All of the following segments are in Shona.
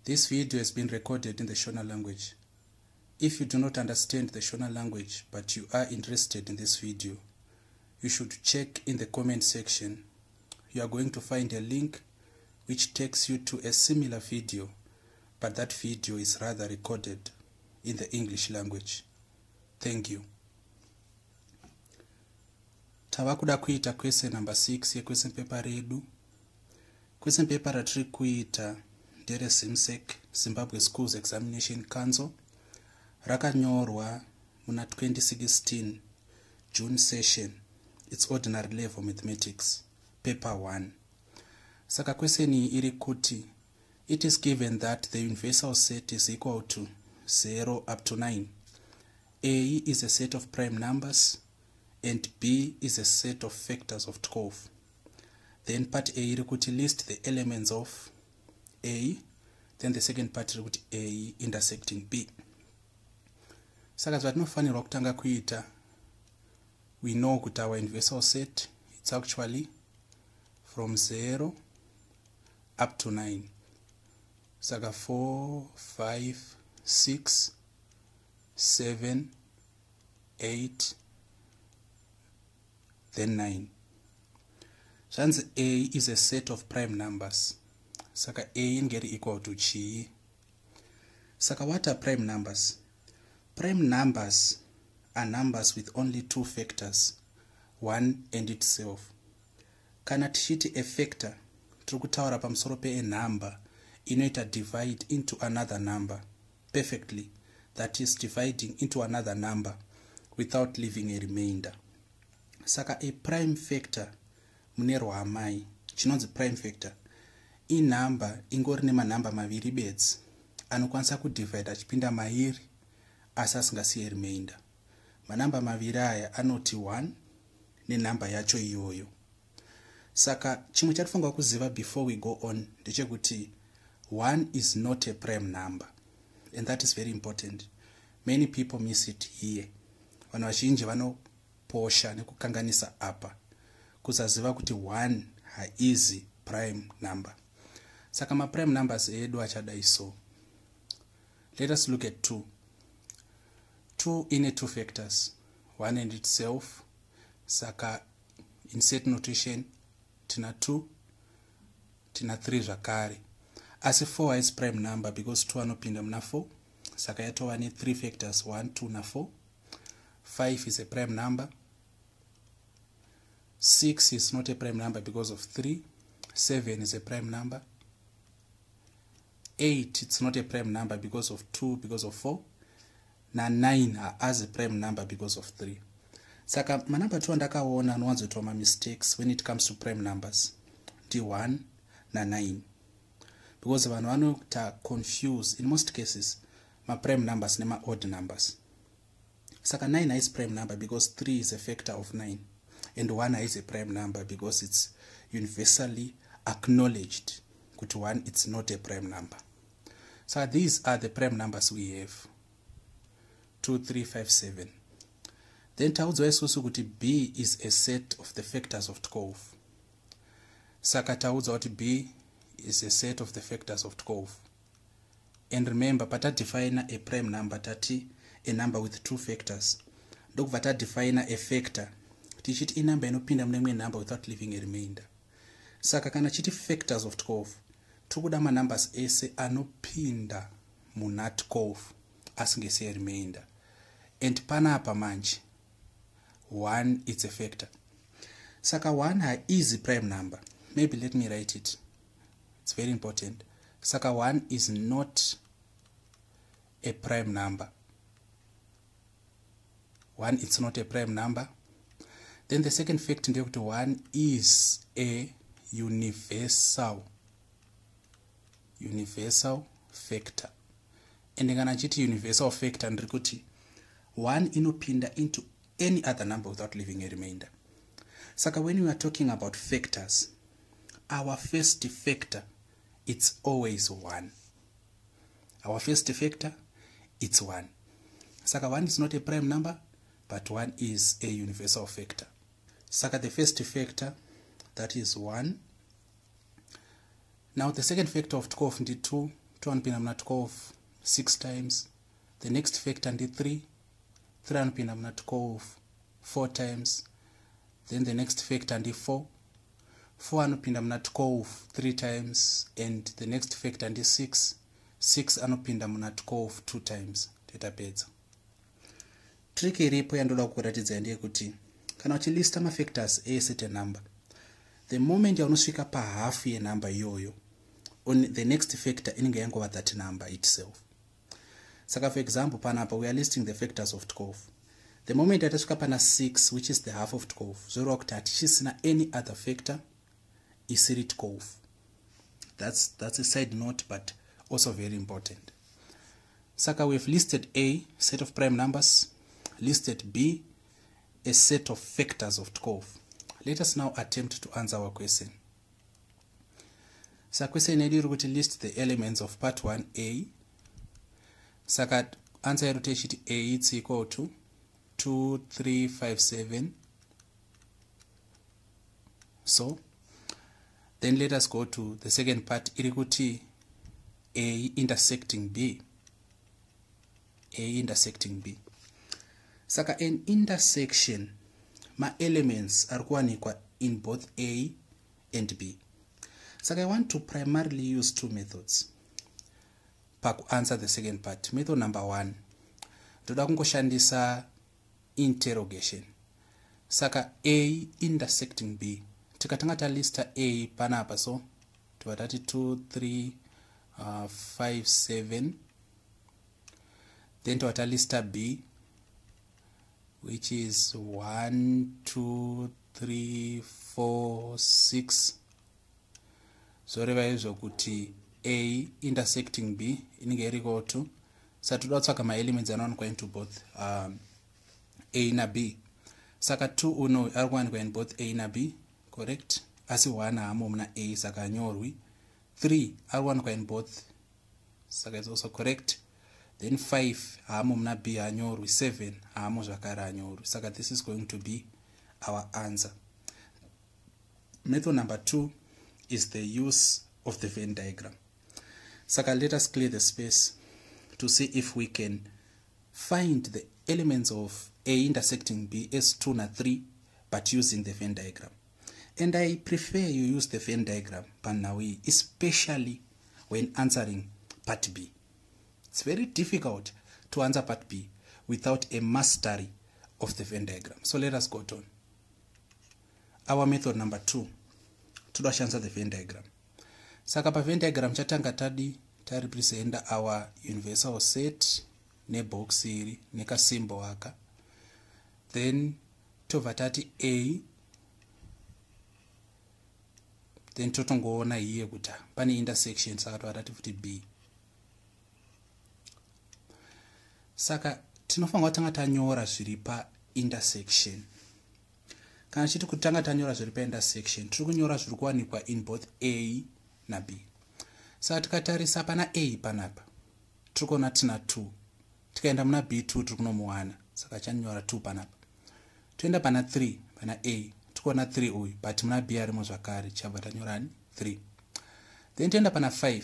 This video has been recorded in the Shona language. If you do not understand the Shona language but you are interested in this video, you should check in the comment section. You are going to find a link which takes you to a similar video, but that video is rather recorded in the English language. Thank you. Tavakuda kuita question number 6 ye question paper redu. Question paper ratiri kuita ndere ZIMSEC, Zimbabwe Schools Examination Council, rakanyorwa muna 2016 June session. It's ordinary level mathematics, paper 1. Saka question iri kuti, it is given that the universal set is equal to 0 up to 9. A is a set of prime numbers and B is a set of factors of 12. Then part A iri kuti list the elements of A, then the second part iri kuti A intersecting B. Saka zvatinofanirwa kutanga kuita, we know that our universal set, it's actually from 0 up to 9. Saka 4, 5, 6, 7, 8, then 9. Since A is a set of prime numbers, Saka A get equal to chi. Saka what are prime numbers? Prime numbers are numbers with only two factors, 1 and itself. Kana tichiti a factor, trukutaura pamusoro pe a number, inoita divide into another number perfectly, that is dividing into another number without leaving a remainder. Saka a prime factor munerwa amai, chinonzi prime factor, number ingori nemanamba maviri bedzi anokwanisa kudivide achipinda mairi asi asingasiye remainder. Manamba maviri aya anoti 1 nenamba yacho iyoyo. Saka chimwe chatifunga kuziva before we go on ndechekuti 1 is not a prime number, and that is very important. Many people miss it here. Vanhu vazhinji vanoposha nekukanganisa apa kusaziva kuti 1 haizi prime number. Saka ma prime numbers edu achadai so. Let us look at 2. 2 in a two factors, 1 and itself. Saka in set notation tina 2, tina 3 zvakare. As 4 is prime number because 2 anopinda muna 4. Saka yatova ne 3 factors, 1, 2 na 4. 5 is a prime number. 6 is not a prime number because of 3. 7 is a prime number. 8, it's not a prime number because of 2, because of 4. Na 9 as a prime number because of 3. Saka manamba 2 ndakaona anowanzoitwa ma mistakes when it comes to prime numbers. D1 na 9. Because vanhu vanota confuse in most cases ma prime numbers nema odd numbers. Saka 9 is prime number because 3 is a factor of 9. And 1 is a prime number because it's universally acknowledged that 1 it's not a prime number. So these are the prime numbers we have. 2, 3, 5, 7. Then taudzwa isusu kuti B is a set of the factors of 12. Saka taudzwa kuti B is a set of the factors of 12. And remember, pata define a prime number tati a number with two factors. Ndokubva tadefine a factor tichiti inamba inopinda mune imwe number without leaving a remainder. Saka kana chiti factors of 12, tokuda ma numbers ese anopinda muna 12 asingesiye remainder. And panapa manje 1 is a factor. Saka 1 is a prime number. Maybe let me write it. It's very important. Saka 1 is not a prime number. 1 it's not a prime number. Then the second fact is that 1 is a universal factor. And kana chiti universal factor ndikuti 1 inopinda into any other number without leaving a remainder. Saka when we are talking about factors, our first factor, it's always 1. Our first factor, it's 1. Saka 1 is not a prime number, but 1 is a universal factor. Saka the first factor, that is 1. Now the second factor of 12 ndi 2, 2 anopinda muna 12 6 times. The next factor ndi 3 anopinda muna 12 4 times. Then the next factor ndi 4 anopinda muna 12 3 times. And the next factor ndi 6 anopinda muna 12 2 times. Tetapedza. Trick iripo yandoda kukuratidza ndeyekuti kana uchilista mafactors a certain number, the moment yaunosvika pahalf yenumber iyoyo, on the next factor inenge yangova that number itself. Saka for example panapa we are listing the factors of 12. The moment yatasvika pana 6 which is the half of 12, zvoreva kuti hatichisina any other factor isiri 12. That's a side note but also very important. Saka we've listed A, set of prime numbers, listed B, a set of factors of 12. Let us now attempt to answer our question. So question is to list the elements of part 1A. Saka answer rotation A is equal to 2 3 5 7. So then let us go to the second part, irikuti A intersecting B. A intersecting B. Saka an intersection, my elements are kuwanikwa in both A and B. Saka I want to primarily use two methods to answer the second part. Method number 1, ndoda kungoshandisa interrogation. Saka A intersecting B. Tikatanga talista A panapa, so tuvatati 2 3 5 7. Then tuvatalista B, which is 1 2 3 4 6. So revaizo kuti A intersecting B inenge equal to, so toda kutsvaka ma elements anowanikwa into both A na B. Saka 2 uno ari kuwanikwa in both A na B, correct? Asi 1 haamo muna A, saka anyorwi. 3 ari kuwanikwa in both, saka it's also correct. Then 5 haamo muna B anyorwi. 7 haamo zvakare anyorwi. Saka this is going to be our answer. Method number 2 is the use of the Venn diagram. Saka let us clear the space to see if we can find the elements of A intersecting B as 2 na 3 but using the Venn diagram. And I prefer you use the Venn diagram panawi, especially when answering part B. It's very difficult to answer part B without a mastery of the Venn diagram. So let us go on. Our method number 2, to answer the Venn diagram. Saka pa Venn diagram chatanga ta represent our universal set ne box iri neka symbol aka. Then tovatati A, then totongoona iye kuti pane intersection, saka tovatati futi B. Saka tinofanira kutanga tanyora zviri pa intersection. Kana chiti kutanga tanyora zviri pa intersection, tiri kunyora zviri kuwanikwa in both A na B. Saka tikatarisa pana A panapa, tiri kuona tina 2. Tikaenda muna B2 tiri kunomuwana, saka chanyora 2 panapa. Toenda pana 3, pana A, tiri kuona 3 uyu, but muna B arimo zvakare, chabva tanyorani 3. Then toenda pana 5,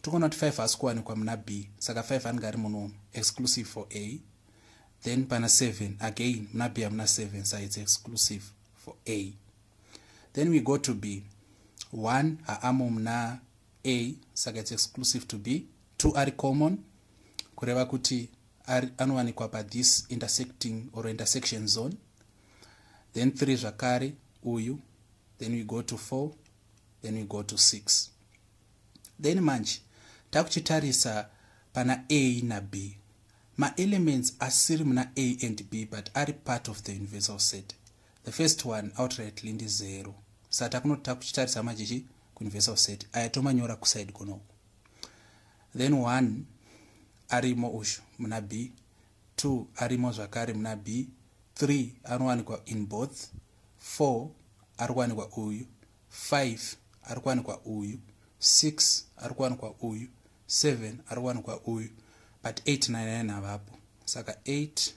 tiri kuona kuti 5 hasi kuwanikwa muna B, saka 5 anenge ari munomu, exclusive for A. Then pana 7, again muna B amuna 7, so it's exclusive for A. Then we go to B. 1 haamo muna A, saka it's exclusive to B. 2 are common, kureva kuti anowanikwa pa this intersecting or intersection zone. Then 3 zvakare uyu. Then we go to 4. Then we go to 6. Then manje takuchitarisa pana A na B. Ma elements asiri muna A and B but are part of the universal set. The first one outrightly ndi 0. Sata kuno takuchitarisa manje ku universal set. Aya tomanyora ku side kuno. Then 1 arimo ushu muna B. 2 arimo zvakare muna B. 3 anowanikwa in both. 4 arikuwanikwa uyu. 5 arikuwanikwa uyu. 6 arikuwanikwa uyu. 7 arikuwanikwa uyu. But 8 na 9 avapo. Saka 8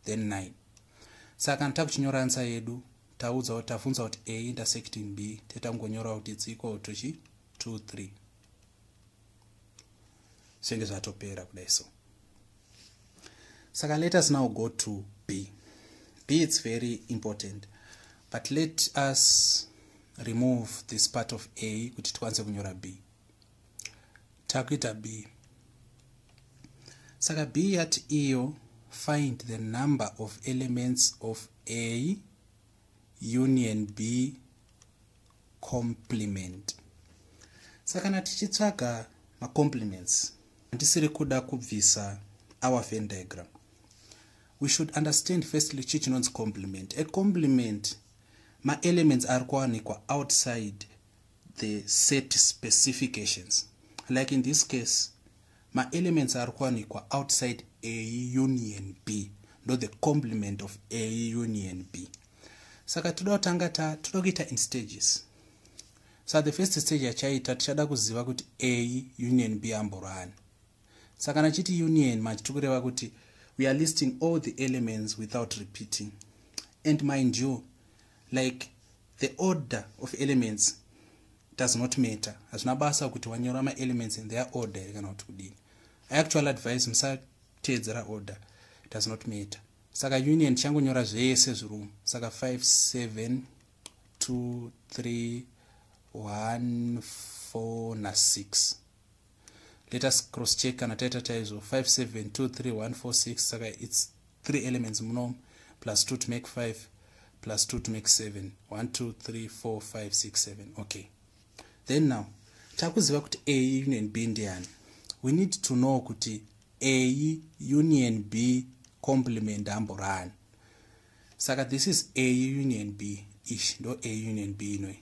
then 9. Saka takuchinyora answer yedu, tafunza kuti A intersecting B, tetangonyora kuti it's equal to 2 3. zvinenge zvatopera kudai so. Saka let us now go to B. B is very important, but let us remove this part of A kuti tikwanise kunyora B. Takuita B. Saka B yati iyo find the number of elements of A union B complement. Saka kana tichitsvaga ma complements ndisiri kuda kubvisa our Venn diagram, we should understand firstly chichinonzi complement. A complement, ma elements are kuwanikwa outside the set specifications. Like in this case, ma elements are kuwanikwa outside A union B, not the complement of A union B. Saka toda kuita in stages. So the first stage yachaita tichada kuziva kuti A union B amborani. Saka nachiti union manje tikureva kuti we are listing all the elements without repeating. And mind you, like the order of elements does not matter. Hazvina basa kuti wanyora ma elements in their order kana kuti kudini. I actually advise musatedzera order. It does not matter. Saka union changonyora zvese zvirumu. Saka 5 7 2 3 1 4 na 6. Let us cross check and taita taizo 5 7 2 3 1 4 6. Saka it's 3 elements muno plus 2 to make 5 plus 2 to make 7. 1 2 3 4 5 6 7. Okay. Then now takuziva kuti A union B ndiani. We need to know kuti A union B complement amborani. Saka this is A union B ish, ndo A union B inoi.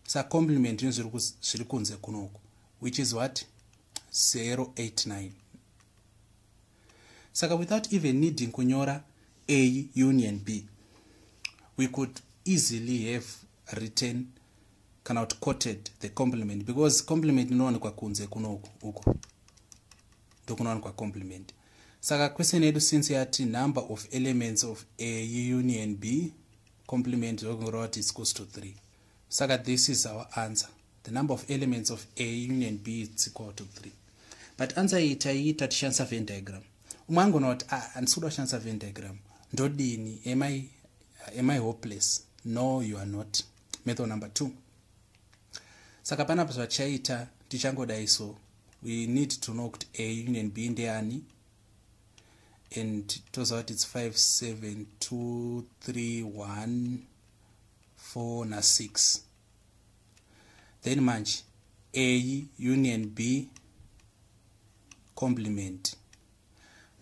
Saka complement zviri kunze kunoku, which is what? 089. Saka without even needing kunyora A union B, we could easily have written cannot quoted the complement, because complement inowanikwa kunze kunoku uko ndokunowanikwa complement. Saka question yedu since yati number of elements of A union B complement what is equals to 3. Saka this is our answer. The number of elements of A union B is equal to 3. But answer itaita tishandisa Venn diagram. Umangona kuti andisuda kushandisa Venn diagram. Ndodini, am I hopeless? No, you are not. Method number 2. Saka panapa zvachaita tichangodai so. We need to know kuti A union B ndeani. And it turns out it's 5 7 2 3 1 4 na 6. Then manje A union B complement.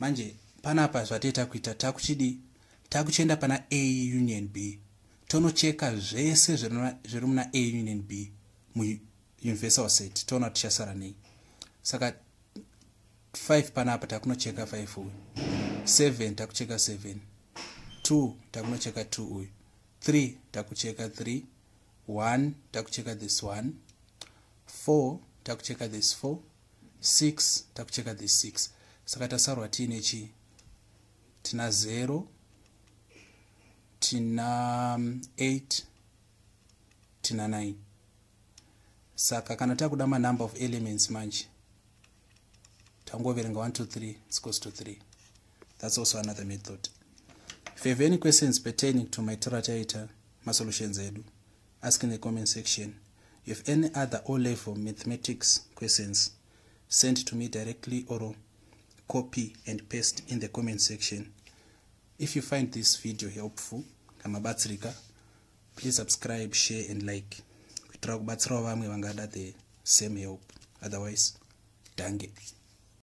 Manje panapa zvataita kuita takuchenda pana A union B. Tonocheka zvese zviri muna A union B mu universal set. Tona tichasara nei. Saka 5 panapa takunocheka 5 uyu. 7 takucheka 7. 2 takunocheka 2 uyu. 3 takucheka 3. 1 takucheka this 1. 4 takucheka this 4. 6 takucheka this 6. Saka tasarwa tiine chi? Tina 0, tina 8, tina 9. Saka kana takuda ma number of elements manje tangoverenga 1 2 3 is equals to 3. That's also another method. If you have any questions pertaining to my Torah my solutions edu, ask in the comment section. If you have any other O-level mathematics questions, send to me directly or copy and paste in the comment section. If you find this video helpful, please subscribe, share and like. Kuitira kubatsirawo vamwe vangada the same help. Otherwise, dange.